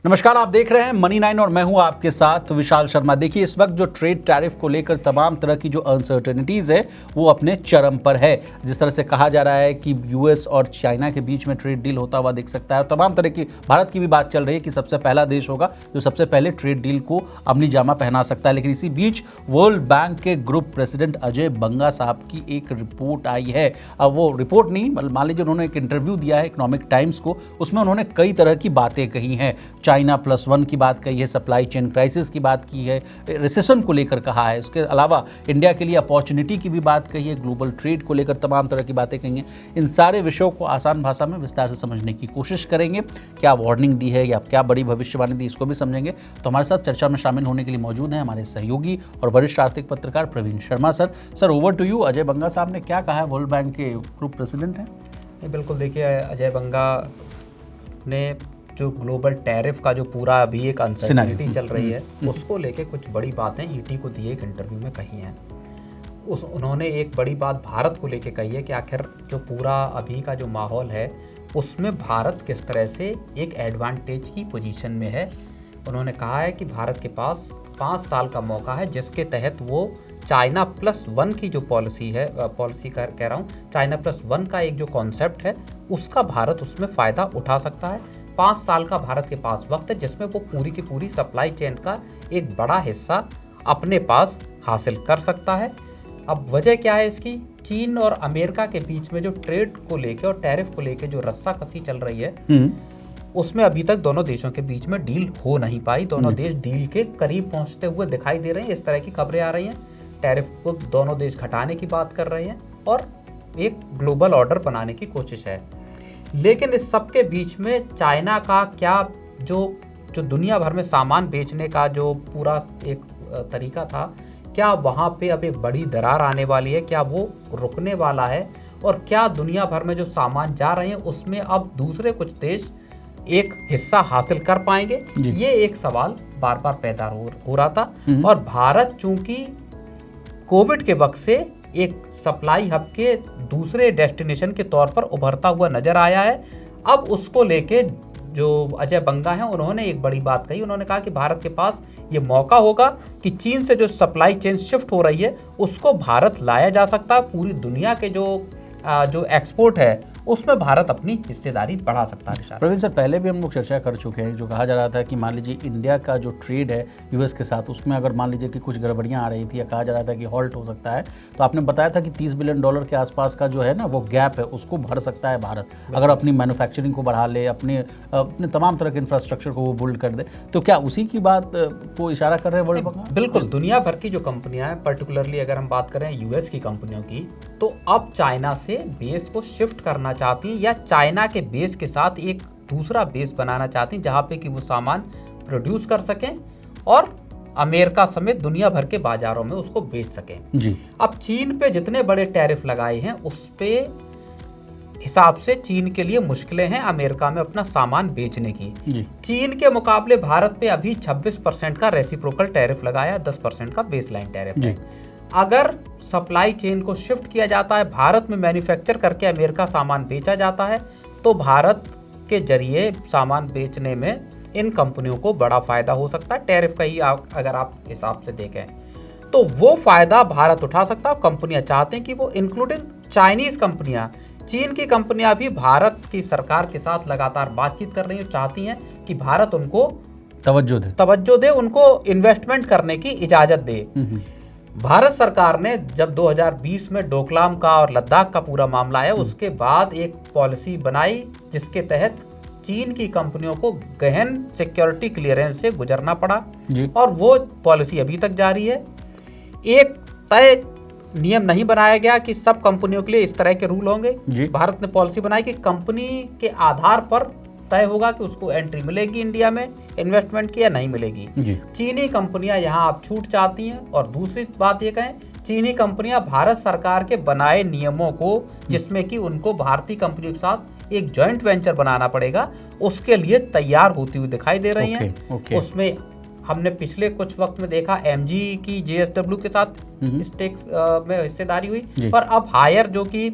नमस्कार, आप देख रहे हैं मनी 9 और मैं हूं आपके साथ विशाल शर्मा। देखिए, इस वक्त जो ट्रेड टैरिफ को लेकर तमाम तरह की जो अनसर्टेनिटीज है वो अपने चरम पर है। जिस तरह से कहा जा रहा है कि यूएस और चाइना के बीच में ट्रेड डील होता हुआ दिख सकता है और तमाम तरह की भारत की भी बात चल रही है कि सबसे पहला देश होगा जो सबसे पहले ट्रेड डील को अमली जामा पहना सकता है। लेकिन इसी बीच वर्ल्ड बैंक के ग्रुप प्रेसिडेंट अजय बंगा साहब की एक रिपोर्ट आई है। अब वो रिपोर्ट नहीं, मान लीजिए उन्होंने एक इंटरव्यू दिया है इकोनॉमिक टाइम्स को, उसमें उन्होंने कई तरह की बातें कही हैं। चाइना +1 की बात कही है, सप्लाई चेन क्राइसिस की बात की है, रिसेशन को लेकर कहा है, उसके अलावा इंडिया के लिए अपॉर्चुनिटी की भी बात कही है, ग्लोबल ट्रेड को लेकर तमाम तरह की बातें कही हैं। इन सारे विषयों को आसान भाषा में विस्तार से समझने की कोशिश करेंगे। क्या वार्निंग दी है या क्या बड़ी भविष्यवाणी दी, इसको भी समझेंगे। तो हमारे साथ चर्चा में शामिल होने के लिए मौजूद हैं हमारे सहयोगी और वरिष्ठ आर्थिक पत्रकार Praveen Sharma sir, over to you. Ajay Banga साहब ने क्या कहा है, वर्ल्ड बैंक के ग्रुप प्रेसिडेंट हैं। बिल्कुल, देखिए अजय बंगा ने जो ग्लोबल टैरिफ का जो पूरा अभी एक अनसर्टेनिटी चल रही है उसको लेके कुछ बड़ी बातें ईटी को दिए एक इंटरव्यू में कही हैं। उन्होंने एक बड़ी बात भारत को लेके कही है कि आखिर जो पूरा अभी का जो माहौल है उसमें भारत किस तरह से एक एडवांटेज की पोजीशन में है। उन्होंने कहा है कि भारत के पास 5 साल का मौका है जिसके तहत वो चाइना +1 की जो पॉलिसी है, कह रहा हूँ, चाइना +1 का एक जो कॉन्सेप्ट है उसका भारत उसमें फ़ायदा उठा सकता है। 5 साल का भारत के पास वक्त है जिसमें वो पूरी की पूरी सप्लाई चेन का एक बड़ा हिस्सा अपने पास हासिल कर सकता है। अब वजह क्या है इसकी? चीन और अमेरिका के बीच में जो ट्रेड को लेके और टैरिफ को लेके जो रस्साकसी चल रही है उसमें अभी तक दोनों देशों के बीच में डील हो नहीं पाई। दोनों देश डील के करीब पहुंचते हुए दिखाई दे रहे हैं। इस तरह की खबरें आ रही हैं। टैरिफ को दोनों देश घटाने की बात कर रहे हैं और एक ग्लोबल ऑर्डर बनाने की कोशिश है। लेकिन इस सब के बीच में चाइना का क्या जो दुनिया भर में सामान बेचने का जो पूरा एक तरीका था, क्या वहाँ पे अब एक बड़ी दरार आने वाली है? क्या वो रुकने वाला है? और क्या दुनिया भर में जो सामान जा रहे हैं उसमें अब दूसरे कुछ देश एक हिस्सा हासिल कर पाएंगे? ये एक सवाल बार बार पैदा हो रहा था। और भारत चूंकि कोविड के वक्त से एक सप्लाई हब के दूसरे डेस्टिनेशन के तौर पर उभरता हुआ नजर आया है। अब उसको लेके जो अजय बंगा हैं उन्होंने एक बड़ी बात कही। उन्होंने कहा कि भारत के पास ये मौका होगा कि चीन से जो सप्लाई चेन शिफ्ट हो रही है उसको भारत लाया जा सकता है। पूरी दुनिया के जो एक्सपोर्ट है उसमें भारत अपनी हिस्सेदारी बढ़ा सकता है। प्रवीण सर, पहले भी हम लोग चर्चा कर चुके हैं, जो कहा जा रहा था कि मान लीजिए इंडिया का जो ट्रेड है यूएस के साथ, उसमें अगर मान लीजिए कि कुछ गड़बड़ियां आ रही थी या कहा जा रहा था कि हॉल्ट हो सकता है, तो आपने बताया था कि $30 बिलियन के आसपास का जो है ना वो गैप है उसको भर सकता है भारत, अगर अपनी मैन्युफैक्चरिंग को बढ़ा ले, अपने तमाम तरह के इंफ्रास्ट्रक्चर को वो बिल्ड कर दे। तो क्या उसी की बात को इशारा कर रहे हैं वर्ल्ड बैंक? बिल्कुल, दुनिया भर की जो कंपनियां हैं, पर्टिकुलरली अगर हम बात करें यूएस की कंपनियों की, तो अब चाइना से बेस को शिफ्ट करना चाहती हैं या चाइना के बेस के साथ एक दूसरा बेस बनाना चाहती हैं जहां पे कि वो सामान प्रोड्यूस कर सकें और अमेरिका समेत दुनिया भर के बाजारों में उसको बेच सकें जी। अब चीन पे जितने बड़े टैरिफ लगाए हैं उस पे हिसाब से चीन के लिए मुश्किलें हैं अमेरिका में अपना सामान बेचने की। चीन के मुकाबले भारत पे अभी 26% का रेसिप्रोकल टैरिफ लगाया, 10% का बेसलाइन टैरिफ है। अगर सप्लाई चेन को शिफ्ट किया जाता है, भारत में मैन्युफैक्चर करके अमेरिका सामान बेचा जाता है, तो भारत के जरिए सामान बेचने में इन कंपनियों को बड़ा फायदा हो सकता है। टैरिफ का ही अगर आप हिसाब से देखें तो वो फायदा भारत उठा सकता है। कंपनियां चाहते हैं कि वो, इंक्लूडिंग चाइनीज कंपनियां, चीन की कंपनियां भी भारत की सरकार के साथ लगातार बातचीत कर रही हैं, चाहती हैं कि भारत उनको तवज्जो दे, उनको इन्वेस्टमेंट करने की इजाजत दे। भारत सरकार ने जब 2020 में डोकलाम का और लद्दाख का पूरा मामला आया उसके बाद एक पॉलिसी बनाई जिसके तहत चीन की कंपनियों को गहन सिक्योरिटी क्लियरेंस से गुजरना पड़ा और वो पॉलिसी अभी तक जारी है। एक तय नियम नहीं बनाया गया कि सब कंपनियों के लिए इस तरह के रूल होंगे। भारत ने पॉलिसी बनाई कि कंपनी के आधार पर तय होगा कि उसको एंट्री मिलेगी इंडिया में इन्वेस्टमेंट की या नहीं मिलेगी। चीनी कंपनियां यहाँ आप छूट चाहती हैं। और दूसरी बात ये कहें, चीनी कंपनियां भारत सरकार के बनाए नियमों को, जिसमें कि उनको भारतीय कंपनियों के साथ एक जॉइंट वेंचर बनाना पड़ेगा, उसके लिए तैयार होती हुई दिखाई दे रही हैं। उसमें हमने पिछले कुछ वक्त में देखा एमजी की जेएसडब्ल्यू के साथ स्टेक्स में हिस्सेदारी हुई और अब हायर जो कि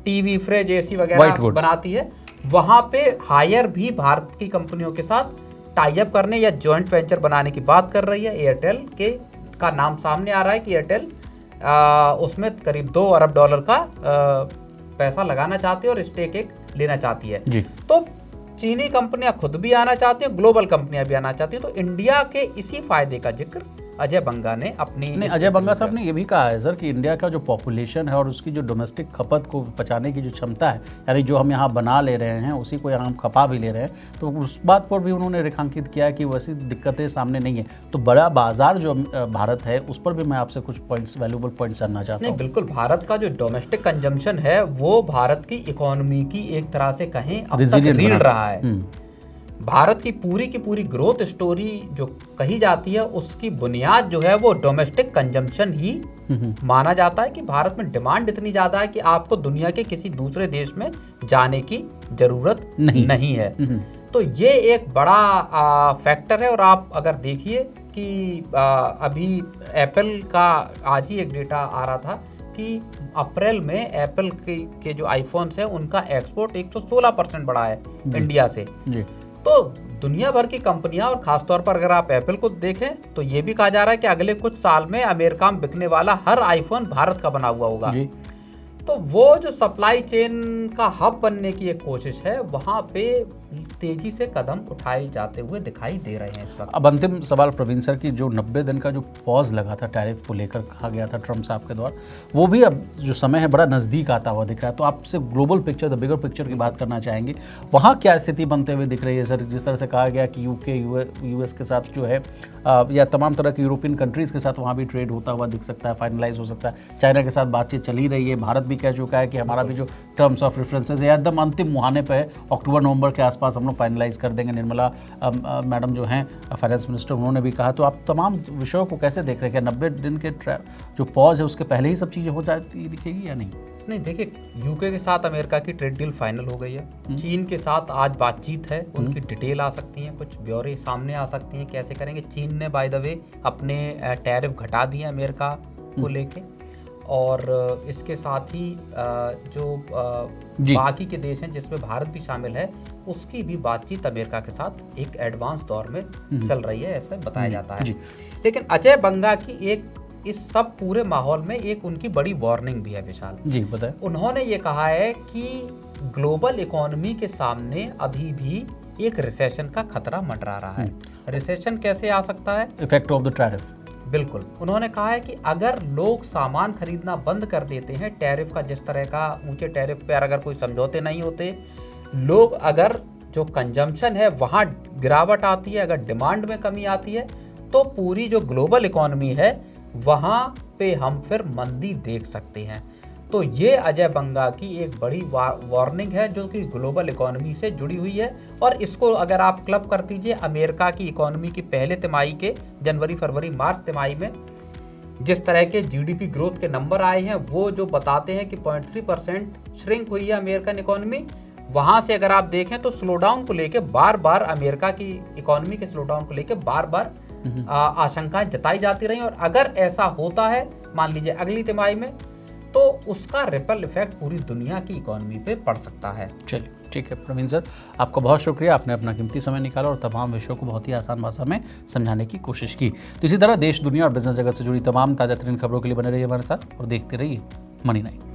टीवी, फ्रिज, एसी वगैरह बनाती है, वहां पे हायर भी भारत की कंपनियों के साथ टाई अप करने या जॉइंट वेंचर बनाने की बात कर रही है। एयरटेल के का नाम सामने आ रहा है कि एयरटेल उसमें करीब $2 अरब का पैसा लगाना चाहती है और स्टेक एक लेना चाहती है जी। तो चीनी कंपनियां खुद भी आना चाहती हैं, ग्लोबल कंपनियां भी आना चाहती हैं। तो इंडिया के इसी फायदे का जिक्र अजय बंगा ने अपनी नहीं, अजय बंगा साहब ने ये भी कहा है सर कि इंडिया का जो पॉपुलेशन है और उसकी जो डोमेस्टिक खपत को बचाने की जो क्षमता है, यानी जो हम यहाँ बना ले रहे हैं उसी को यहाँ हम खपा भी ले रहे हैं, तो उस बात पर भी उन्होंने रेखांकित किया है कि वैसी दिक्कतें सामने नहीं है। तो बड़ा बाजार जो भारत है उस पर भी मैं आपसे कुछ पॉइंट्स, वैल्यूबल पॉइंट्स जानना चाहता हूँ। बिल्कुल, भारत का जो डोमेस्टिक कंजम्पशन है वो भारत की इकोनॉमी की एक तरह से कहें अब तक रीढ़ रहा है। भारत की पूरी ग्रोथ स्टोरी जो कही जाती है उसकी बुनियाद जो है वो डोमेस्टिक कंजम्पशन ही माना जाता है कि भारत में डिमांड इतनी ज्यादा है कि आपको दुनिया के किसी दूसरे देश में जाने की जरूरत नहीं है। तो ये एक बड़ा फैक्टर है। और आप अगर देखिए कि अभी एप्पल का आज ही एक डेटा आ रहा था कि अप्रैल में एप्पल के जो आईफोन्स है उनका एक्सपोर्ट 116% बढ़ा है इंडिया से। तो दुनिया भर की कंपनियां और खासतौर पर अगर आप एप्पल को देखें तो ये भी कहा जा रहा है कि अगले कुछ साल में अमेरिका में बिकने वाला हर आईफोन भारत का बना हुआ होगा। तो वो जो सप्लाई चेन का हब बनने की एक कोशिश है वहां पे तेजी से कदम उठाए जाते हुए दिखाई दे रहे हैं इस वक्त। अब अंतिम सवाल प्रवीण सर की जो 90 दिन का जो पॉज लगा था टैरिफ को लेकर कहा गया था ट्रम्प साहब के द्वारा, वो भी अब जो समय है बड़ा नज़दीक आता हुआ दिख रहा है। तो आपसे global picture, the bigger picture की बात करना चाहेंगे, वहाँ क्या स्थिति बनते हुए दिख रही है सर? जिस तरह से कहा गया कि यूके यूएस के साथ जो है या तमाम तरह की यूरोपियन कंट्रीज़ के साथ वहाँ भी ट्रेड होता हुआ दिख सकता है, फाइनलाइज हो सकता है। चाइना के साथ बातचीत चली रही है, भारत भी कह चुका है कि हमारा भी जो टर्म्स ऑफ रेफरेंसेस है एकदम अंतिम मुहाने पे है, अक्टूबर-नवंबर के आसपास हम लोग फाइनलाइज कर देंगे। निर्मला मैडम जो हैं फाइनेंस मिनिस्टर, उन्होंने भी कहा। तो आप तमाम विषयों को कैसे देख रहे हैं? 90 दिन के जो पॉज है उसके पहले ही सब चीज़ें हो जाती दिखेगी या नहीं? नहीं, देखिए, यूके के साथ अमेरिका की ट्रेड डील फाइनल हो गई है। चीन के साथ आज बातचीत है, उनकी डिटेल आ सकती है, कुछ ब्यौरे सामने आ सकती हैं कैसे करेंगे। चीन ने बाय द वे अपने टैरिफ घटा दिए अमेरिका को लेके, और इसके साथ ही जो बाकी के देश हैं जिसमें भारत भी शामिल है उसकी भी बातचीत अमेरिका के साथ एक एडवांस दौर में चल रही है, ऐसा बताया जाता है। लेकिन अजय बंगा की एक इस सब पूरे माहौल में एक उनकी बड़ी वार्निंग भी है विशाल जी, बताएं। उन्होंने ये कहा है कि ग्लोबल इकोनॉमी के सामने अभी भी एक रिसेशन का खतरा मंडरा रहा है। रिसेशन कैसे आ सकता है? Effect of the tariff. बिल्कुल, उन्होंने कहा है कि अगर लोग सामान खरीदना बंद कर देते हैं, टैरिफ का जिस तरह का ऊंचे टैरिफ पर अगर कोई समझौते नहीं होते, लोग अगर जो कंजम्पशन है वहाँ गिरावट आती है, अगर डिमांड में कमी आती है, तो पूरी जो ग्लोबल इकोनॉमी है वहाँ पे हम फिर मंदी देख सकते हैं। तो ये अजय बंगा की एक बड़ी वार्निंग है जो कि ग्लोबल इकोनॉमी से जुड़ी हुई है। और इसको अगर आप क्लब कर दीजिए अमेरिका की इकोनॉमी की पहले तिमाही के जनवरी फरवरी मार्च तिमाही में जिस तरह के जीडीपी ग्रोथ के नंबर आए हैं वो जो बताते हैं कि 0.3% श्रिंक हुई है अमेरिकन इकोनॉमी। वहाँ से अगर आप देखें तो स्लोडाउन को लेके बार बार अमेरिका की इकोनॉमी के स्लोडाउन को लेके बार बार आशंकाएं जताई जाती रही। और अगर ऐसा होता है मान लीजिए अगली तिमाही में, तो उसका रिपल इफेक्ट पूरी दुनिया की इकोनॉमी पे पड़ सकता है। चलिए, ठीक है प्रवीण सर, आपका बहुत शुक्रिया, आपने अपना कीमती समय निकाला और तमाम विषयों को बहुत ही आसान भाषा में समझाने की कोशिश की। तो इसी तरह देश, दुनिया और बिजनेस जगत से जुड़ी तमाम ताज़ा तरीन खबरों के लिए बने रहिए हमारे साथ और देखते रहिए मनी 9।